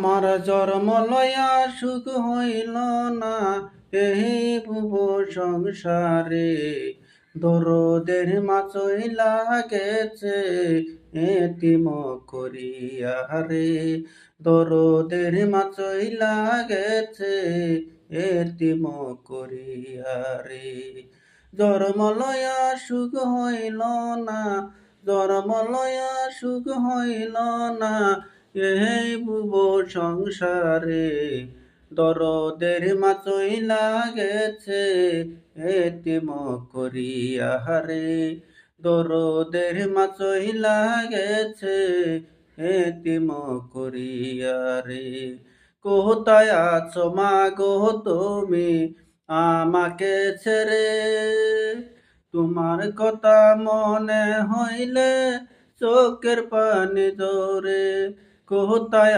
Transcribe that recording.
আমার জন্ম লয়া সুখ হইল না এই ভুব সংসারে দরদের মাছইলা গেছে এতিম করিয়া রে দরদের মাছইলা গেছে এতিম করিয়া রে জন্ম লয়া সুখ হইল না জন্ম লয়া সুখ হইল না এই ভুব সংসারে দরদের মাছইলা গেছে এতিম করিয়া রে দরদের মাছইলা গেছে এতিম করিয়া রে কোথায় আছো মা গো তুমি আমাকে ছেড়ে তোমার কথা মনে হইলে চোখের পানি জোরে কোথায়